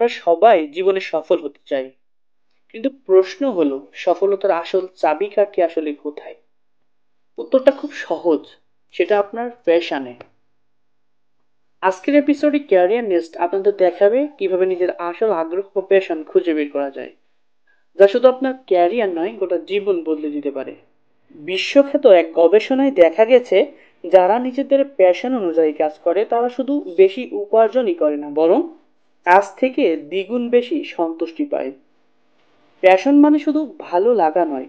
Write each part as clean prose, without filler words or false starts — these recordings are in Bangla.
আমরা সবাই জীবনে সফল হতে চাই, কিন্তু প্রশ্ন হলো সফলতার আসল চাবিকাঠি আসলে কোথায়? উত্তরটা খুব সহজ, সেটা আপনার প্যাশনে। আজকের এপিসোডে ক্যারিয়ার নেস্ট আপনাদের দেখাবে কিভাবে নিজের আসল আগ্রহ ও প্যাশন খুঁজে বের করা যায়, যা শুধু আপনার ক্যারিয়ার নয়, গোটা জীবন বদলে দিতে পারে। বিশ্বখ্যাত এক গবেষণায় দেখা গেছে, যারা নিজেদের প্যাশন অনুযায়ী কাজ করে তারা শুধু বেশি উপার্জনই করে না, বরং কাজ থেকে দ্বিগুণ বেশি সন্তুষ্টি পায়। প্যাশন মানে শুধু ভালো লাগা নয়,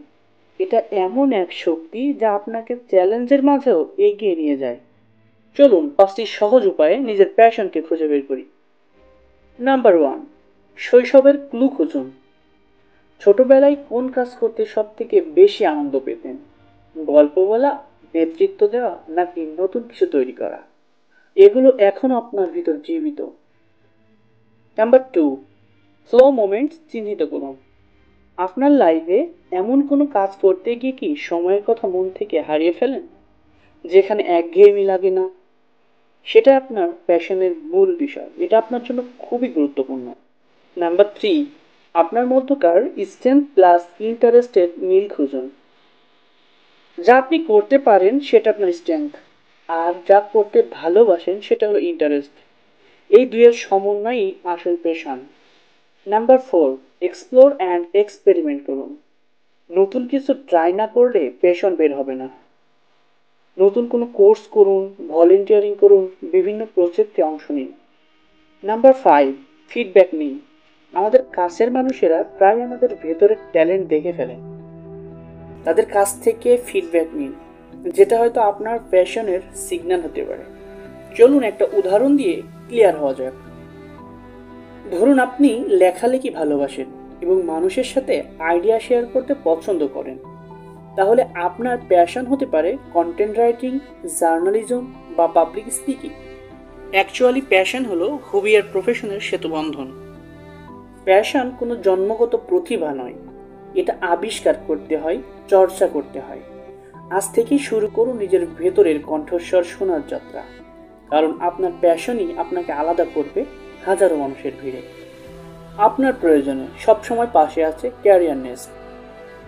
এটা এমন এক শক্তি যা আপনাকে চ্যালেঞ্জের মাঝেও এগিয়ে নিয়ে যায়। চলুন 5টি সহজ উপায়ে নিজের প্যাশনকে খুঁজে বের করি। নাম্বার 1, শৈশবের ক্লু খুঁজুন। ছোটবেলায় কোন কাজ করতে সব থেকে বেশি আনন্দ পেতেন? গল্প বলা, নেতৃত্ব দেওয়া, নাকি নতুন কিছু তৈরি করা? এগুলো এখনো আপনার ভিতর জীবিত। নাম্বার 2, ফ্লো মোমেন্টস চিহ্নিত করুন। আপনার লাইফে এমন কোনো কাজ করতে গিয়ে কি সময়ের কথা মন থেকে হারিয়ে ফেলেন, যেখানে একঘেয়েমি লাগে না? সেটা আপনার প্যাশনের মূল বিষয়, এটা আপনার জন্য খুবই গুরুত্বপূর্ণ। নাম্বার 3, আপনার মধ্যকার স্ট্রেংথ প্লাস ইন্টারেস্টেড মিল খুঁজুন। যা আপনি করতে পারেন সেটা আপনার স্ট্রেংথ, আর যা করতে ভালোবাসেন সেটা হলো ইন্টারেস্ট। এই দুইয়ের সমন্বয়ই আসল passion. Number 4, explore and experiment করুন। নতুন কিছু ট্রাই না করলে প্যাশন বের হবে না। নতুন কোনো কোর্স করুন, ভলেন্টিয়ারিং করুন, বিভিন্ন প্রজেক্টে অংশ নিন। নাম্বার 5, ফিডব্যাক নিন। আমাদের কাছের মানুষেরা প্রায় আমাদের ভেতরের ট্যালেন্ট দেখে ফেলেন। তাদের কাছ থেকে ফিডব্যাক নিন, যেটা হয়তো আপনার প্যাশনের সিগন্যাল হতে পারে। চলুন একটা উদাহরণ দিয়ে ক্লিয়ার হওয়া যাক। ধরুন আপনি লেখালেখি ভালোবাসেন এবং মানুষের সাথে আইডিয়া শেয়ার করতে পছন্দ করেন, তাহলে আপনার প্যাশন হতে পারে কন্টেন্ট রাইটিং, জার্নালিজম বা পাবলিক স্পিকিং। অ্যাকচুয়ালি প্যাশন হলো হবি আর প্রফেশনের সেতুবন্ধন। প্যাশন কোনো জন্মগত প্রতিভা নয়, এটা আবিষ্কার করতে হয়, চর্চা করতে হয়। আজ থেকেই শুরু করুন নিজের ভেতরের কণ্ঠস্বর শোনার যাত্রা, কারণ আপনার প্যাশনই আপনাকে আলাদা করবে হাজারো মানুষের ভিড়ে। আপনার প্রয়োজনে সবসময় পাশে আছে ক্যারিয়ার নেস্ট।